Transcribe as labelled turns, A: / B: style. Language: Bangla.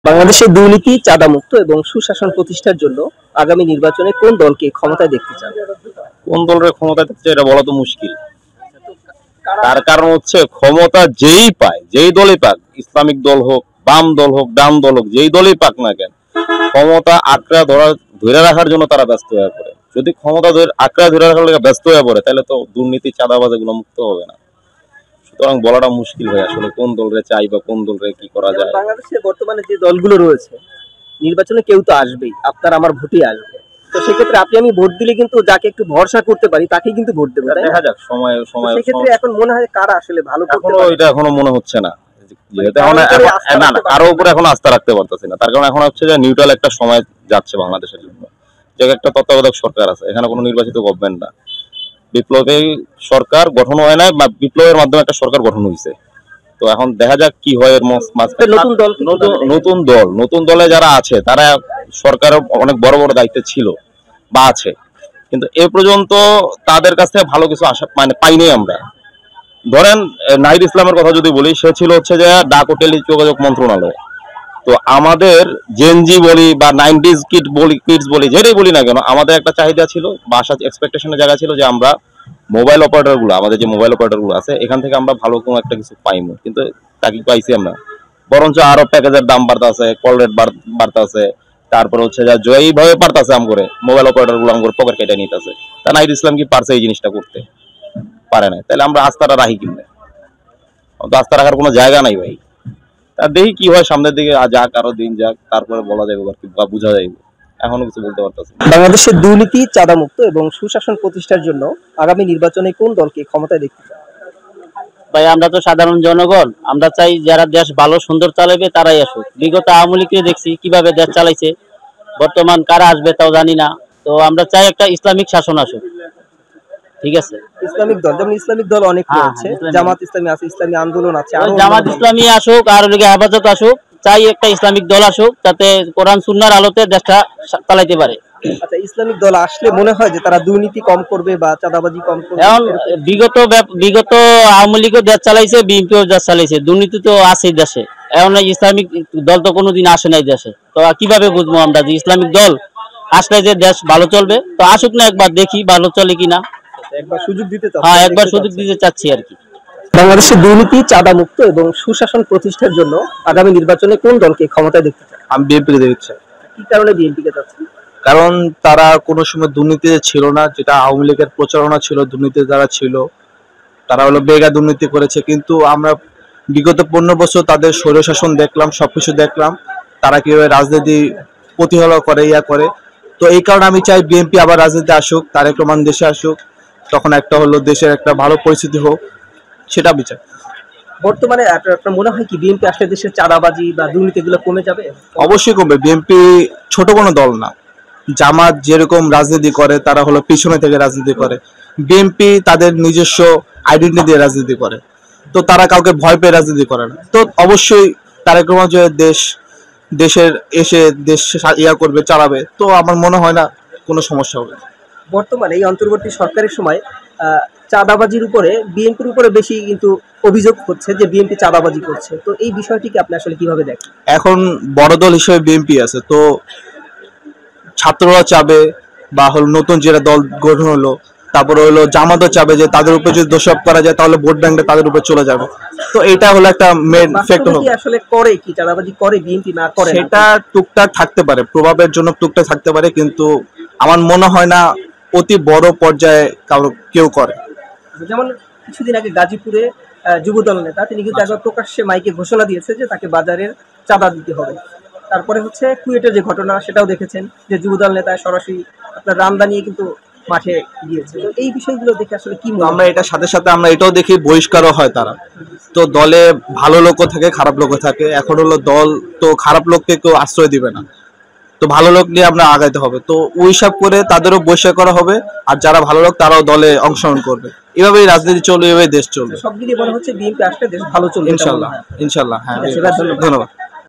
A: বাংলাদেশে দুর্নীতি, চাঁদামুক্ত এবং সুশাসন প্রতিষ্ঠার জন্য আগামী নির্বাচনে কোন দলকে ক্ষমতায় দেখতে চান?
B: কোন দলের ক্ষমতা থাকছে এটা বলা তো মুশকিল। তার কারণ হচ্ছে ক্ষমতা যেই পায়, যেই দলই পাক, ইসলামিক দল হোক, বাম দল হোক, ডান দল হোক, যেই দলই পাক না কেন, ক্ষমতা আঁকড়া ধরে রাখার জন্য তারা ব্যস্ত হয়ে পড়ে। যদি ক্ষমতা আঁকড়া ধরে রাখার লেগে ব্যস্ত হয়ে পড়ে, তাহলে তো দুর্নীতি, চাঁদাবাজ এগুলো মুক্ত হবে না। সুতরাং বলাটা মুশকিল হয় আসলে কোন দলরে চাই বা কোন দলরে কি করা যায়।
A: বাংলাদেশে বর্তমানে যে দলগুলো রয়েছে, নির্বাচনে কেউ তো আসবেই, আপনার আমার ভোটই আসবে। তো সেক্ষেত্রে আপনি আমি ভোট দিলে কিন্তু যাকে একটু ভরসা করতে পারি তাকেই কিন্তু ভোট দেবো।
B: দেখা যাক সময় সময়।
A: সেক্ষেত্রে এখন মনে হয় কারা আসলে ভালো করতে
B: এখনো
A: পারে?
B: এটা এখনো মনে হচ্ছে না, যেহেতু এখন না কারো উপরে এখন আস্থা রাখতে পারতেছি না। তার কারণ এখন হচ্ছে যে নিউট্রাল একটা সময় যাচ্ছে বাংলাদেশের জন্য, যে একটা তত্ত্বাবধায়ক সরকার আছে, এখানে কোনো নির্বাচিত গভর্নমেন্ট না। বিপ্লবী সরকার গঠন হয় না, বা বিপ্লবের মাধ্যমে একটা সরকার গঠন হয়েছে। তো এখন দেখা যাক কি হয়। এর নতুন দলে যারা আছে তারা সরকারের অনেক বড় বড় দায়িত্বে ছিল বা আছে, কিন্তু এ পর্যন্ত তাদের কাছ থেকে ভালো কিছু আশা পাইনি আমরা। ধরেন নাহিদ ইসলামের কথা যদি বলি, সে ছিল হচ্ছে যে ডাক ও টেলিযোগাযোগ মন্ত্রণালয়। তো আমাদের জেনজি বলি বা 90s কিডস বলি, যেটাই বলি না কেন, আমাদের একটা চাহিদা ছিল বা আশা এক্সপেকটেশনের জায়গা ছিল যে আমরা মোবাইল অপারেটর গুলো, আমাদের যে মোবাইল অপারেটর গুলো আছে, এখান থেকে আমরা ভালো কোনো একটা কিছু পাইনি। কিন্তু তাকে পাইছি আমরা, বরঞ্চ আরো প্যাকেজের দাম বাড়তেছে, কল রেট বাড়তেছে, তারপর হচ্ছে যা এইভাবে পারতেছে আম করে মোবাইল অপারেটর গুলো আমার পকেট কেটে নিতেছে। তা নাহিদ ইসলাম কি পারছে এই জিনিসটা করতে? পারে না। তাহলে আমরা আস্থাটা রাখি কিনবে, আস্থা রাখার কোনো জায়গা নাই ভাই। তা দেখি কি হয় সামনের দিকে, যাক আরো দিন যাক, তারপরে বলা যাবে বা বোঝা যাবে। এখনো কিছু বলতে পারতেছি না।
A: বাংলাদেশের দুর্নীতি, চাঁদামুক্ত এবং সুশাসন প্রতিষ্ঠার জন্য আগামী নির্বাচনে কোন দলকে ক্ষমতায় দেখতে চান?
C: ভাই আমরা তো সাধারণ জনগণ, আমরা চাই যারা দেশ ভালো সুন্দর চালাবে তারাই আসুক। বিগত আওয়ামী লীগকে দেখছি কিভাবে দেশ চালাইছে, বর্তমান কারা আসবে তাও জানি না। তো আমরা চাই একটা ইসলামিক শাসন আসুক। ঠিক আছে,
A: ইসলামিক দল, যেমন ইসলামিক দল অনেক রয়েছে, জামাত ইসলামী আছে, ইসলামী আন্দোলন আছে,
C: জামাত ইসলামী আসুক আর হেফাজত আসুক, চাই একটা ইসলামিক দল আসুক, যাতে কোরআন সুন্নাহর আলোতে দেশটা চালাইতে পারে।
A: আচ্ছা, ইসলামিক দল আসলে মনে হয় যে তারা দুর্নীতি কম করবে বা চাঁদাবাজি কম করবে?
C: এখন বিগত আওয়ামী লীগও দেশ চালাইছে, বিএনপিও দেশ চালাইছে, দুর্নীতি তো আছেই দেশে। এখন ইসলামিক দল তো কোনোদিন আসে নাই দেশে, তো কিভাবে বুঝবো আমরা যে ইসলামিক দল আসলে যে দেশ ভালো চলবে? তো আসুক না, একবার দেখি ভালো চলে কিনা।
A: একবার সুযোগ দিতে
C: একবার সুযোগ দিতে চাচ্ছি আর কি।
A: বাংলাদেশে দুর্নীতি, চাঁদামুক্ত এবং সুশাসন প্রতিষ্ঠার জন্য আগামী নির্বাচনে কোন দলকে ক্ষমতায় দেখতে চান?
D: আমি বিএনপিকে দেখতে চাই।
A: কি কারণে বিএনপিকে চাচ্ছেন?
D: কারণ তারা কোনো সময় দুর্নীতিতে ছিল না, যেটা আওয়ামী লীগের প্রচারণা ছিল, দুর্নীতি যারা ছিল তারা হলো বেগা দুর্নীতি করেছে। কিন্তু আমরা বিগত 15 বছর তাদের স্বৈরশাসন দেখলাম, সবকিছু দেখলাম, তারা কিভাবে রাজনীতি প্রতিহত করে, করে। তো এই কারণে আমি চাই বিএনপি আবার রাজনীতি আসুক, তারেক রহমান দেশে আসুক, তখন একটা হলো দেশের একটা ভালো পরিস্থিতি হোক, সেটা আমি চাই।
A: বর্তমানে আপনার মনে হয় কি বিএনপি আসলে দেশের চাঁদাবাজি বা দুর্নীতি এগুলো কমে যাবে?
D: অবশ্যই কমবে। বিএনপি ছোট কোনো দল না। জামাত যেরকম রাজনীতি করে, তারা হলো পিছনে থেকে রাজনীতি করে। বিএনপি তাদের নিজস্ব আইডেন্টিটি দিয়ে রাজনীতি করে, তো তারা কাউকে ভয় পেয়ে রাজনীতি করে না। তো অবশ্যই তারেক রহমান যে দেশের এসে দেশ করবে, চালাবে, তো আমার মনে হয় না কোনো সমস্যা হবে।
A: বর্তমানে এই অন্তর্বর্তী সরকারের সময় চাঁদাবাজির উপরে বিএনপির উপরে বেশি কিন্তু অভিযোগ হচ্ছে যে বিএনপি চাঁদাবাজি করছে। তো এই বিষয়টিকে আপনি আসলে কিভাবে দেখেন?
D: এখন বড় দল হিসেবে বিএনপি আছে, তো ছাত্ররা চাবে বা হলো নতুন যেটা দল গঠন হলো, তারপরে হলো জামাতও চাবে যে তাদের উপর যদি দোষারোপ করা যায় তাহলে ভোট ব্যাংকটা তাদের উপর চলে যাবে। তো এটা হলো একটা মেইন ফ্যাক্টর।
A: আসলে করে কি চাঁদাবাজি করে বিএনপি না করে?
D: সেটা টুকটাক থাকতে পারে, প্রভাবের জন্য টুকটাক থাকতে পারে, কিন্তু আমার মনে হয় না অতি বড় পর্যায়ে কেউ করে।
A: যেমন কিছুদিন আগে গাজীপুরে যুবদল নেতা তিনি কিন্তু একবার প্রকাশ্যে মাইকে ঘোষণা দিয়েছে যে তাকে বাজারের চাঁদা দিতে হবে। তারপরে হচ্ছে কুয়েটের যে ঘটনা সেটাও দেখেছেন যে যুবদল নেতা সরাসরি আপনার রামদা নিয়ে কিন্তু মাঠে গিয়েছে। তো এই বিষয়গুলো দেখে আসলে কি
D: আমরা এটার সাথে সাথে আমরা এটাও দেখি বহিষ্কারও হয় তারা। তো দলে ভালো লোকও থাকে, খারাপ লোকও থাকে। এখন হলো দল তো খারাপ লোককে কেউ আশ্রয় দিবে না, তো ভালো লোক নিয়ে আমরা আগাইতে হবে। তো ওই সব করে তাদেরও বহিষ্কার করা হবে, আর যারা ভালো লোক তারাও দলে অংশগ্রহণ করবে। এভাবেই রাজনীতি চলবে, এভাবেই দেশ চলবে।
A: সব মিলিয়ে মনে হচ্ছে বিএনপি আসলে দেশ ভালো চলবে
D: ইনশাল্লাহ। ইনশাল্লাহ, হ্যাঁ, ধন্যবাদ।